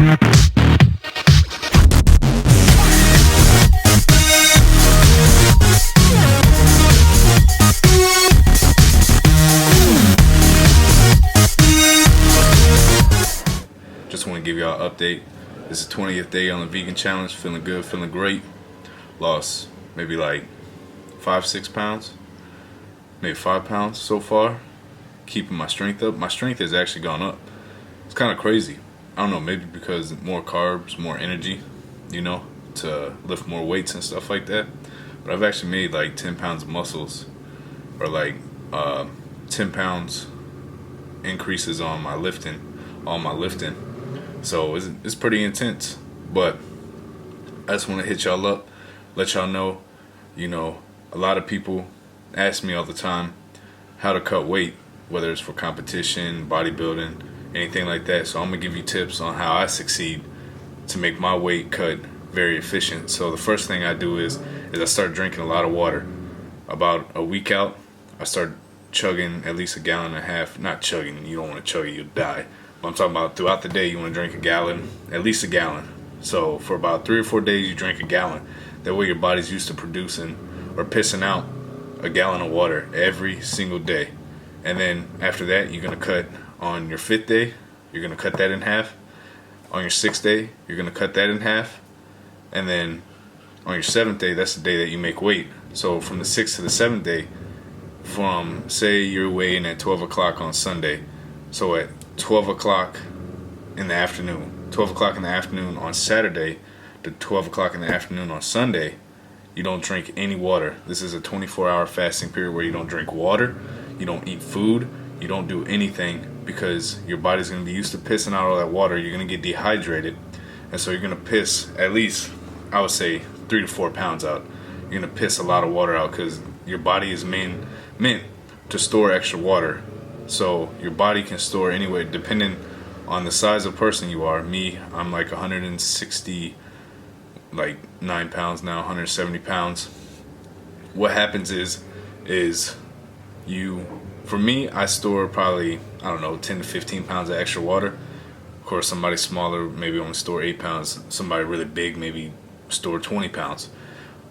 Just want to give y'all an update. This is the 20th day on the vegan challenge. Feeling good, feeling great. Lost maybe like 5-6 pounds, maybe 5 pounds so far. Keeping my strength up. My strength has actually gone up. It's kind of crazy. I don't know, maybe because more carbs, more energy, you know, to lift more weights and stuff like that. But I've actually made like 10 pounds of muscles, or like 10 pounds increases on my lifting, So it's pretty intense. But I just want to hit y'all up, let y'all know, you know, a lot of people ask me all the time how to cut weight, whether it's for competition, bodybuilding, anything like that. So I'm gonna give you tips on how I succeed to make my weight cut very efficient. So the first thing I do is I start drinking a lot of water. About a week out, I start chugging at least 1.5 gallons. Not chugging, you don't want to chug it, you'll die. But I'm talking about throughout the day, you want to drink 1 gallon, at least 1 gallon. So for about 3 or 4 days, you drink 1 gallon. That way your body's used to producing or pissing out 1 gallon of water every single day. And then after that, you're going to cut on your 5th day, you're going to cut that in half. On your 6th day, you're going to cut that in half. And then on your 7th day, that's the day that you make weight. So from the 6th to the 7th day, from say you're weighing at 12 o'clock on Sunday, so at 12 o'clock in the afternoon, 12 o'clock in the afternoon on Saturday to 12 o'clock in the afternoon on Sunday, you don't drink any water. This is a 24-hour fasting period where you don't drink water, you don't eat food, you don't do anything, because your body's going to be used to pissing out all that water. You're going to get dehydrated, and so you're going to piss at least, I would say, 3 to 4 pounds out. You're going to piss a lot of water out because your body is meant to store extra water. So your body can store anywhere, depending on the size of person you are. Me, I'm like 169 pounds now, 170 pounds. What happens is for me, I store probably, I don't know, 10 to 15 pounds of extra water. Of course, somebody smaller maybe only store 8 pounds. Somebody really big maybe store 20 pounds.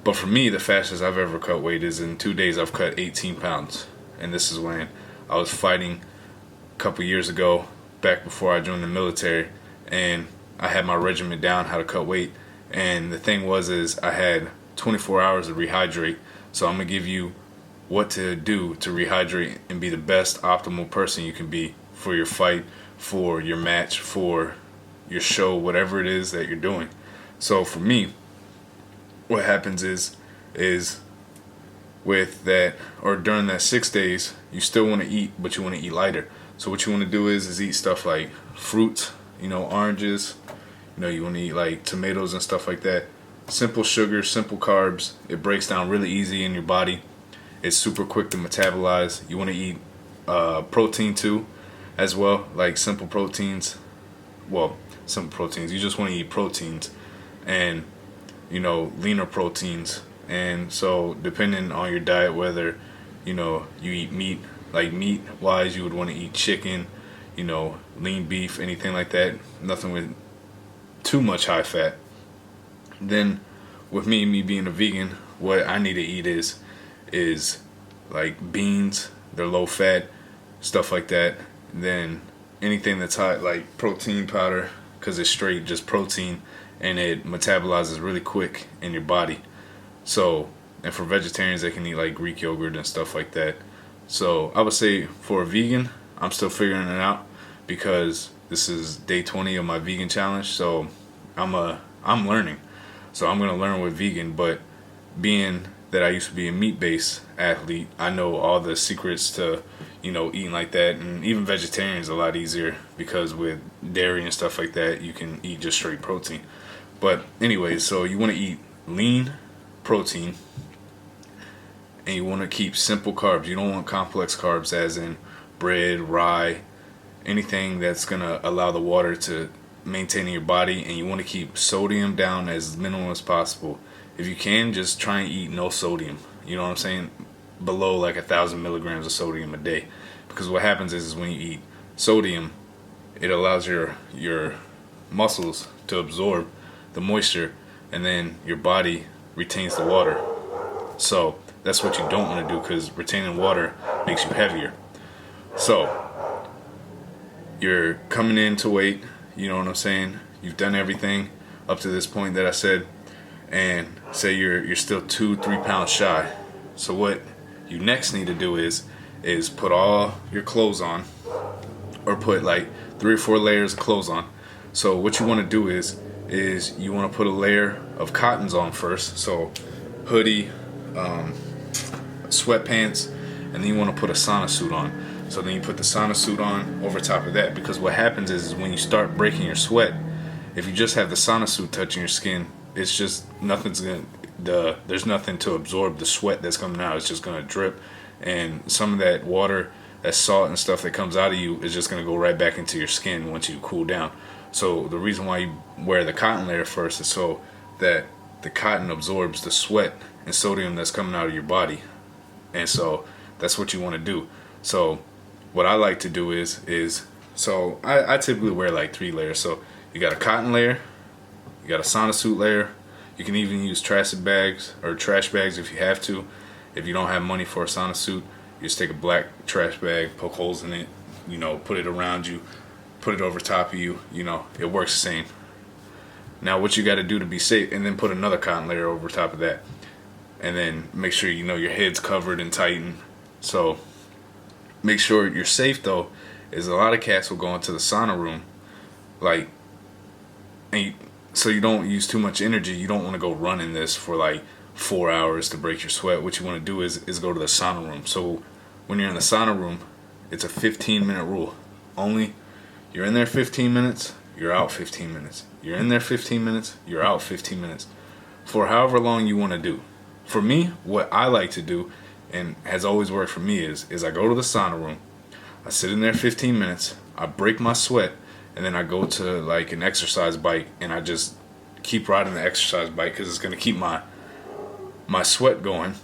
But for me, the fastest I've ever cut weight is in 2 days I've cut 18 pounds. And this is when I was fighting a couple years ago, back before I joined the military, and I had my regiment down how to cut weight. And the thing is I had 24 hours to rehydrate. So I'm gonna give you what to do to rehydrate and be the best optimal person you can be for your fight, for your match, for your show, whatever it is that you're doing. So for me, what happens is with that, or during that 6 days, you still want to eat, but you want to eat lighter. So what you want to do is eat stuff like fruits, you know, oranges, you know, you want to eat like tomatoes and stuff like that. Simple sugar, simple carbs. It breaks down really easy in your body. It's super quick to metabolize. You want to eat protein too, as well, like simple proteins. Well, simple proteins. You just want to eat proteins, and you know, leaner proteins. And so depending on your diet, whether you know you eat meat, like meat wise, you would want to eat chicken, you know, lean beef, anything like that. Nothing with too much high fat. Then with me being a vegan, what I need to eat is like beans, they're low fat, stuff like that. Then anything that's high, like protein powder, because it's straight just protein and it metabolizes really quick in your body. So, and for vegetarians, they can eat like Greek yogurt and stuff like that. So I would say for a vegan, I'm still figuring it out, because this is day 20 of my vegan challenge. So I'm learning. So I'm gonna learn with vegan, but being that I used to be a meat-based athlete, I know all the secrets to, you know, eating like that. And even vegetarian is a lot easier, because with dairy and stuff like that, you can eat just straight protein. But anyway, so you want to eat lean protein, and you want to keep simple carbs. You don't want complex carbs, as in bread, rye, anything that's going to allow the water to maintain in your body. And you want to keep sodium down as minimal as possible. If you can, just try and eat no sodium. You know what I'm saying? Below like 1,000 milligrams of sodium a day. Because what happens is when you eat sodium, it allows your muscles to absorb the moisture, and then your body retains the water. So that's what you don't want to do, because retaining water makes you heavier. So you're coming in to weight, you know what I'm saying? You've done everything up to this point that I said, and say you're still 2-3 pounds shy. So what you next need to do is put all your clothes on, or put like 3 or 4 layers of clothes on. So what you want to do is you want to put a layer of cottons on first, so hoodie, sweatpants, and then you want to put a sauna suit on. So then you put the sauna suit on over top of that, because what happens is when you start breaking your sweat, if you just have the sauna suit touching your skin, it's just there's nothing to absorb the sweat that's coming out. It's just gonna drip, and some of that water, that salt and stuff that comes out of you is just gonna go right back into your skin once you cool down. So the reason why you wear the cotton layer first is so that the cotton absorbs the sweat and sodium that's coming out of your body. And so that's what you want to do. So what I like to do is so I typically wear like 3 layers. So you got a cotton layer, you got a sauna suit layer. You can even use trash bags if you have to. If you don't have money for a sauna suit, you just take a black trash bag, poke holes in it, put it around you, put it over top of you, it works the same. Now what you got to do to be safe, and then put another cotton layer over top of that, and then make sure your head's covered and tightened. So make sure you're safe though, is a lot of cats will go into the sauna room, so you don't use too much energy. You don't want to go running this for like 4 hours to break your sweat. What you want to do is go to the sauna room. So when you're in the sauna room, it's a 15-minute rule. Only you're in there 15 minutes, you're out 15 minutes. You're in there 15 minutes, you're out 15 minutes. For however long you want to do. For me, what I like to do, and has always worked for me, is I go to the sauna room, I sit in there 15 minutes, I break my sweat, and then I go to like an exercise bike, and I just keep riding the exercise bike, because it's going to keep my sweat going,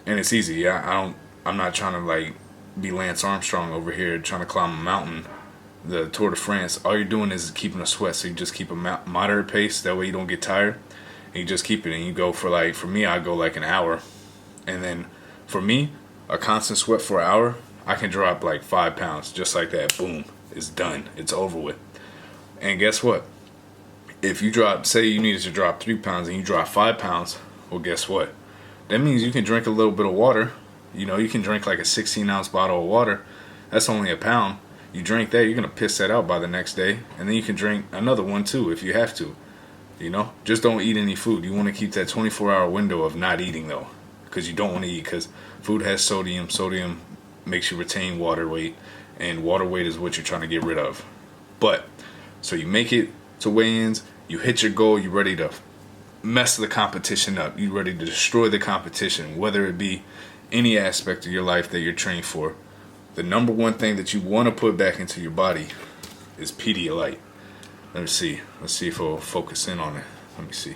and it's easy. I'm not trying to like be Lance Armstrong over here trying to climb a mountain, the Tour de France. All you're doing is keeping a sweat, so you just keep a moderate pace, that way you don't get tired, and you just keep it, and you go for me, I go like an hour. And then for me, a constant sweat for an hour, I can drop like 5 pounds just like that. Boom, it's done, it's over with. And guess what? If you say you needed to drop 3 pounds and you drop 5 pounds, well, guess what? That means you can drink a little bit of water. You can drink like a 16-ounce bottle of water. That's only a pound. You drink that, you're going to piss that out by the next day. And then you can drink another one too if you have to. Just don't eat any food. You want to keep that 24-hour window of not eating though, because you don't want to eat, because food has sodium. Sodium makes you retain water weight, and water weight is what you're trying to get rid of. But so you make it to weigh-ins, you hit your goal, you're ready to mess the competition up, you're ready to destroy the competition, whether it be any aspect of your life that you're training for. The number one thing that you want to put back into your body is Pedialyte. Let's see if it'll focus in on it. Let me see.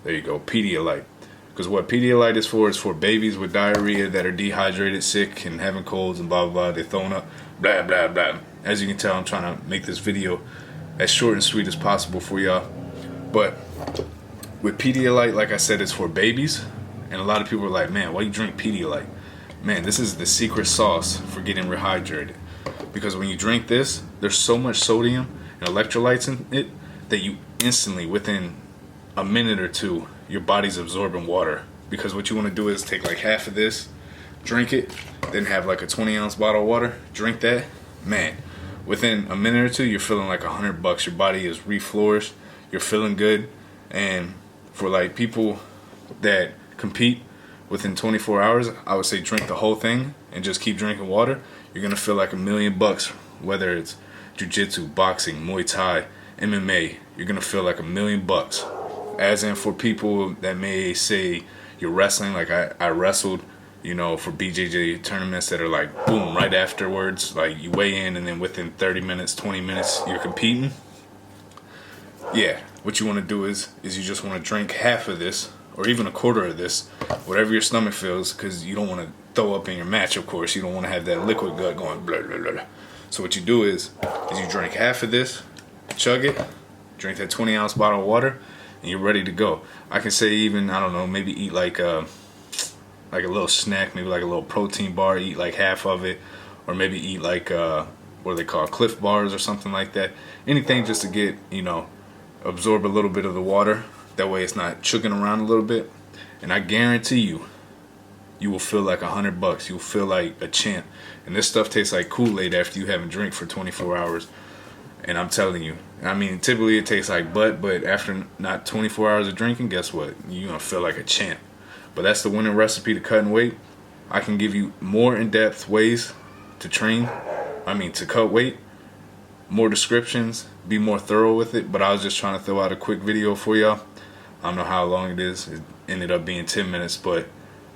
There you go, Pedialyte. Because what Pedialyte is for babies with diarrhea that are dehydrated, sick, and having colds and blah, blah, blah. They're throwing up, blah, blah, blah. As you can tell, I'm trying to make this video as short and sweet as possible for y'all. But with Pedialyte, like I said, it's for babies. And a lot of people are like, man, why you drink Pedialyte? Man, this is the secret sauce for getting rehydrated. Because when you drink this, there's so much sodium and electrolytes in it that you instantly, within a minute or two, your body's absorbing water. Because what you want to do is take like half of this, drink it, then have like a 20-ounce bottle of water, drink that. Man, within a minute or two, you're feeling like $100. Your body is reflourished, you're feeling good. And for like people that compete within 24 hours, I would say drink the whole thing and just keep drinking water. You're gonna feel like $1 million, whether it's jiu-jitsu, boxing, Muay Thai, MMA. You're gonna feel like $1 million. As in for people that may say you're wrestling, like I wrestled, for BJJ tournaments that are like boom, right afterwards, like you weigh in and then within 30 minutes, 20 minutes, you're competing. Yeah, what you want to do is you just want to drink half of this, or even a quarter of this, whatever your stomach feels, because you don't want to throw up in your match, of course. You don't want to have that liquid gut going blah, blah, blah, blah. So what you do is you drink half of this, chug it, Drink that 20-ounce bottle of water, and you're ready to go. I can say even, I don't know, maybe eat like a little snack, maybe like a little protein bar, eat like half of it, or maybe eat like what are they called, Cliff Bars or something like that. Anything just to get, you know, absorb a little bit of the water. That way it's not chugging around a little bit. And I guarantee you, you will feel like $100. You'll feel like a champ. And this stuff tastes like Kool-Aid after you haven't drank for 24 hours. And I'm telling you, I mean, typically it tastes like butt, but after not 24 hours of drinking, guess what? You're going to feel like a champ. But that's the winning recipe to cutting weight. I can give you more in-depth ways to to cut weight, more descriptions, be more thorough with it. But I was just trying to throw out a quick video for y'all. I don't know how long it is. It ended up being 10 minutes, but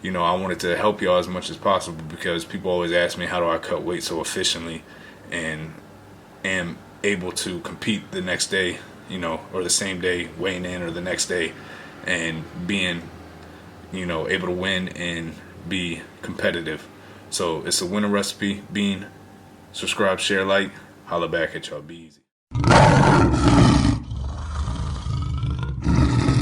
you know, I wanted to help y'all as much as possible because people always ask me how do I cut weight so efficiently and am able to compete the next day, you know, or the same day weighing in, or the next day, and being, you know, able to win and be competitive. So it's a winning recipe. Bean, subscribe, share, like, holla back at y'all. Be easy.